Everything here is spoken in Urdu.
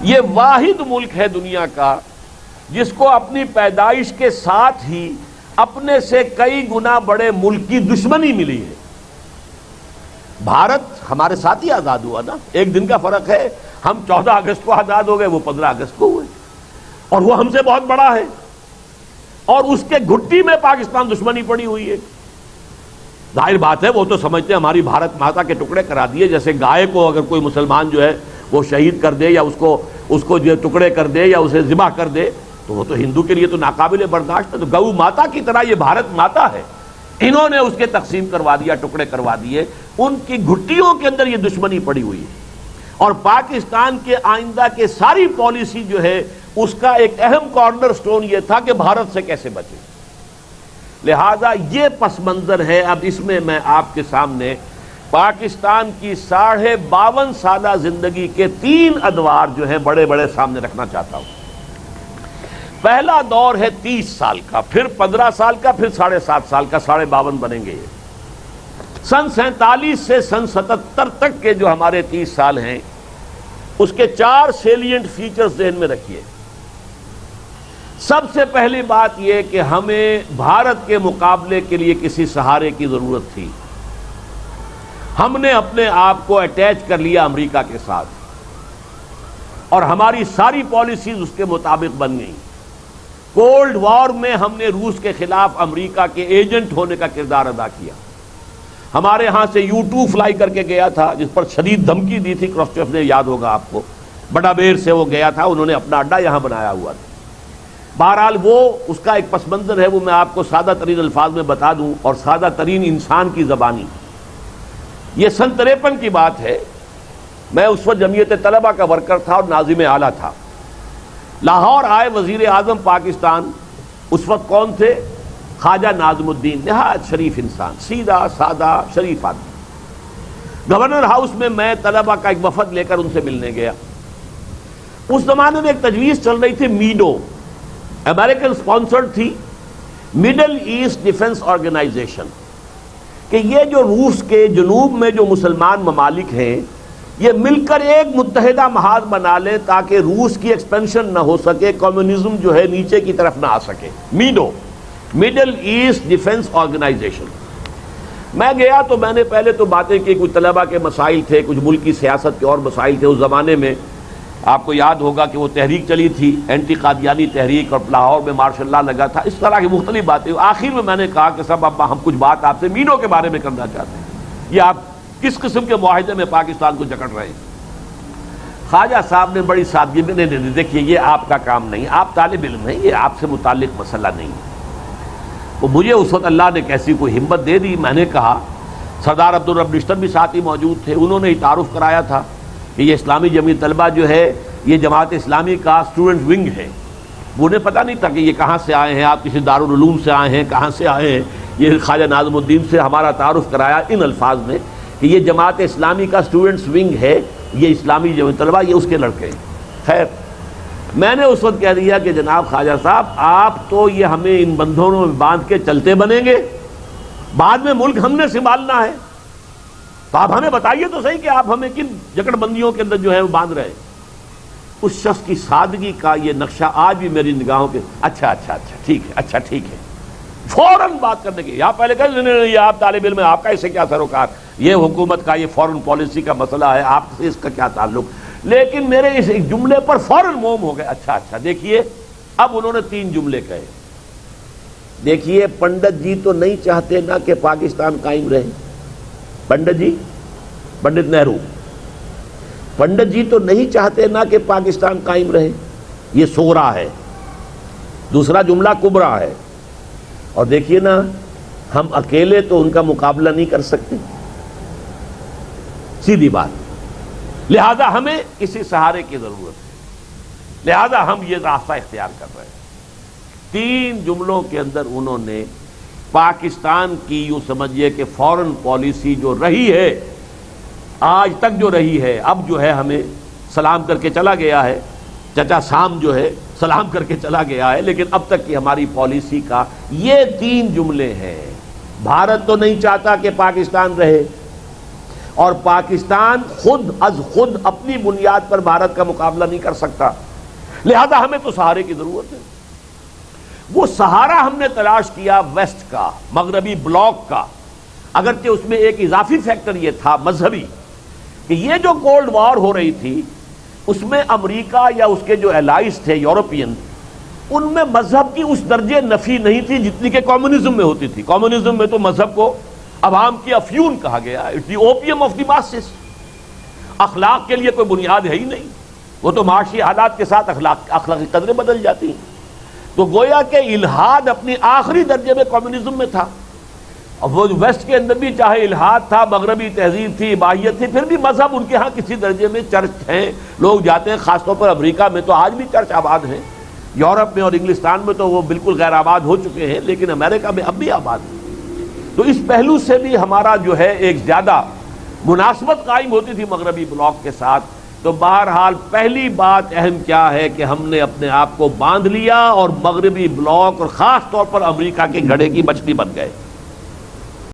یہ واحد ملک ہے دنیا کا جس کو اپنی پیدائش کے ساتھ ہی اپنے سے کئی گنا بڑے ملک کی دشمنی ملی ہے۔ بھارت ہمارے ساتھ ہی آزاد ہوا نا، ایک دن کا فرق ہے، ہم 14 اگست کو آزاد ہو گئے، وہ 15 اگست کو ہوئے، اور وہ ہم سے بہت بڑا ہے، اور اس کے گھٹی میں پاکستان دشمنی پڑی ہوئی ہے۔ ظاہر بات ہے وہ تو سمجھتے ہیں ہماری بھارت ماتا کے ٹکڑے کرا دیے، جیسے گائے کو اگر کوئی مسلمان جو ہے وہ شہید کر دے یا اس کو جو ٹکڑے کر دے یا اسے ذبح کر دے تو وہ تو ہندو کے لیے تو ناقابل برداشت ہے۔ تو گو ماتا کی طرح یہ بھارت ماتا ہے، انہوں نے اس کے تقسیم کروا دیا، ٹکڑے کروا دیے، ان کی گھٹیوں کے اندر یہ دشمنی پڑی ہوئی ہے۔ اور پاکستان کے آئندہ کے ساری پالیسی جو ہے اس کا ایک اہم کارنر سٹون یہ تھا کہ بھارت سے کیسے بچے۔ لہذا یہ پس منظر ہے۔ اب اس میں میں آپ کے سامنے پاکستان کی 52.5 سالہ زندگی کے 3 ادوار جو ہیں بڑے بڑے سامنے رکھنا چاہتا ہوں۔ پہلا دور ہے 30 سال کا، پھر 15 سال کا، پھر 7.5 سال کا، 52.5 بنیں گے یہ۔ سن 47 سے سن 77 تک کے جو ہمارے 30 سال ہیں اس کے 4 سیلینٹ فیچرز ذہن میں رکھیے۔ سب سے پہلی بات یہ کہ ہمیں بھارت کے مقابلے کے لیے کسی سہارے کی ضرورت تھی۔ ہم نے اپنے آپ کو اٹیچ کر لیا امریکہ کے ساتھ، اور ہماری ساری پالیسیز اس کے مطابق بن گئیں۔ کولڈ وار میں ہم نے روس کے خلاف امریکہ کے ایجنٹ ہونے کا کردار ادا کیا۔ ہمارے ہاں سے U-2 فلائی کر کے گیا تھا، جس پر شدید دھمکی دی تھی کرسچیف نے، یاد ہوگا آپ کو، بڑا بیر سے وہ گیا تھا، انہوں نے اپنا اڈا یہاں بنایا ہوا تھا۔ بہرحال وہ اس کا ایک پس منظر ہے، وہ میں آپ کو سادہ ترین الفاظ میں بتا دوں، اور سادہ ترین انسان کی زبانی۔ یہ سن 53 کی بات ہے، میں اس وقت جمعیت طلبہ کا ورکر تھا اور ناظم اعلیٰ تھا۔ لاہور آئے وزیر اعظم پاکستان، اس وقت کون تھے؟ خواجہ ناظم الدین، نہایت شریف انسان، سیدھا سادہ شریف آدمی۔ گورنر ہاؤس میں میں طلبہ کا ایک وفد لے کر ان سے ملنے گیا۔ اس زمانے میں ایک تجویز چل رہی تھی میڈو، امریکن سپانسرڈ تھی، مڈل ایسٹ ڈیفنس آرگنائزیشن، کہ یہ جو روس کے جنوب میں جو مسلمان ممالک ہیں یہ مل کر ایک متحدہ محاذ بنا لیں تاکہ روس کی ایکسپینشن نہ ہو سکے، کمیونزم جو ہے نیچے کی طرف نہ آ سکے۔ MEDO, Middle East Defence Organisation. میں گیا تو میں نے پہلے تو باتیں کی، کچھ طلبہ کے مسائل تھے، کچھ ملکی سیاست کے اور مسائل تھے۔ اس زمانے میں آپ کو یاد ہوگا کہ وہ تحریک چلی تھی، اینٹی قادیانی تحریک، اور لاہور میں مارشل لا لگا تھا، اس طرح کی مختلف باتیں۔ آخر میں میں نے کہا کہ صاحب اب ہم کچھ بات آپ سے میڈو کے بارے میں کرنا چاہتے ہیں، یہ آپ کس قسم کے معاہدے میں پاکستان کو جکڑ رہے ہیں؟ خواجہ صاحب نے بڑی سادگی میں نہیں، دیکھیے یہ آپ کا کام نہیں، آپ طالب علم ہیں، یہ آپ سے متعلق مسئلہ نہیں ہے۔ وہ مجھے اس وقت اللہ نے کیسی کوئی ہمت دے دی، میں نے کہا، سردار عبدالرب نشتر بھی ساتھ ہی موجود تھے، انہوں نے تعارف کرایا تھا کہ یہ اسلامی جمعیت طلبہ جو ہے یہ جماعت اسلامی کا اسٹوڈنٹ ونگ ہے۔ انہیں پتہ نہیں تھا کہ یہ کہاں سے آئے ہیں، آپ کسی دارالعلوم سے آئے ہیں، کہاں سے آئے ہیں۔ یہ خواجہ ناظم الدین سے ہمارا تعارف کرایا ان الفاظ میں کہ یہ جماعت اسلامی کا اسٹوڈنٹس ونگ ہے، یہ اسلامی جمعیت طلبہ، یہ اس کے لڑکے ہیں۔ خیر، میں نے اس وقت کہہ دیا کہ جناب خواجہ صاحب آپ تو یہ ہمیں ان بندھنوں میں باندھ کے چلتے بنیں گے، بعد میں ملک ہم نے سنبھالنا ہے، تو آپ ہمیں بتائیے تو صحیح کہ آپ ہمیں کن جکڑ بندیوں کے اندر جو ہے وہ باندھ رہے ہیں۔ اس شخص کی سادگی کا یہ نقشہ آج بھی میری نگاہوں کے اچھا ٹھیک ہے، اچھا ٹھیک ہے، فوراً بات کرنے کی۔ یا پہلے کہتے نہیں یہ آپ طالب علم ہیں، آپ کا اس سے کیا سروکار، یہ حکومت کا یہ فورن پالیسی کا مسئلہ ہے، آپ سے اس کا کیا تعلق۔ لیکن میرے اس ایک جملے پر فوراً موم ہو گئے، اچھا دیکھیے اب انہوں نے 3 جملے کہے۔ دیکھیے پنڈت جی تو نہیں چاہتے نا کہ پاکستان قائم رہے، پنڈت جی، پنڈت نہرو، پنڈت جی تو نہیں چاہتے نا کہ پاکستان قائم رہے، یہ صغرا ہے۔ دوسرا جملہ کبرا ہے، اور دیکھیے نا ہم اکیلے تو ان کا مقابلہ نہیں کر سکتے، سیدھی بات، لہذا ہمیں کسی سہارے کی ضرورت ہے، لہذا ہم یہ راستہ اختیار کر رہے ہیں۔ 3 جملوں کے اندر انہوں نے پاکستان کی یوں سمجھیے کہ فورن پالیسی جو رہی ہے آج تک جو رہی ہے، اب جو ہے ہمیں سلام کر کے چلا گیا ہے، چچا سام جو ہے سلام کر کے چلا گیا ہے، لیکن اب تک کی ہماری پالیسی کا یہ 3 جملے ہیں۔ بھارت تو نہیں چاہتا کہ پاکستان رہے، اور پاکستان خود از خود اپنی بنیاد پر بھارت کا مقابلہ نہیں کر سکتا، لہذا ہمیں تو سہارے کی ضرورت ہے۔ وہ سہارا ہم نے تلاش کیا ویسٹ کا، مغربی بلاک کا، اگرچہ اس میں ایک اضافی فیکٹر یہ تھا مذہبی کہ یہ جو کولڈ وار ہو رہی تھی اس میں امریکہ یا اس کے جو الائز تھے یورپین، ان میں مذہب کی اس درجے نفی نہیں تھی جتنی کہ کمیونزم میں ہوتی تھی۔ کمیونزم میں تو مذہب کو عوام کی افیون کہا گیا، it's the opium of the masses. اخلاق کے لیے کوئی بنیاد ہے ہی نہیں، وہ تو معاشی حالات کے ساتھ اخلاقی قدریں بدل جاتی ہیں۔ تو گویا کہ الحاد اپنی آخری درجے میں کمیونزم میں تھا، اور وہ ویسٹ کے اندر بھی چاہے الحاد تھا، مغربی تہذیب تھی، عبادت تھی، پھر بھی مذہب ان کے ہاں کسی درجے میں چرچ ہیں، لوگ جاتے ہیں۔ خاص طور پر امریکہ میں تو آج بھی چرچ آباد ہیں، یورپ میں اور انگلستان میں تو وہ بالکل غیر آباد ہو چکے ہیں، لیکن امریکہ میں اب بھی آباد ہیں۔ تو اس پہلو سے بھی ہمارا جو ہے ایک زیادہ مناسبت قائم ہوتی تھی مغربی بلاک کے ساتھ۔ تو بہرحال پہلی بات اہم کیا ہے کہ ہم نے اپنے آپ کو باندھ لیا اور مغربی بلاک اور خاص طور پر امریکہ کے گڑھے کی مچھلی بن گئے۔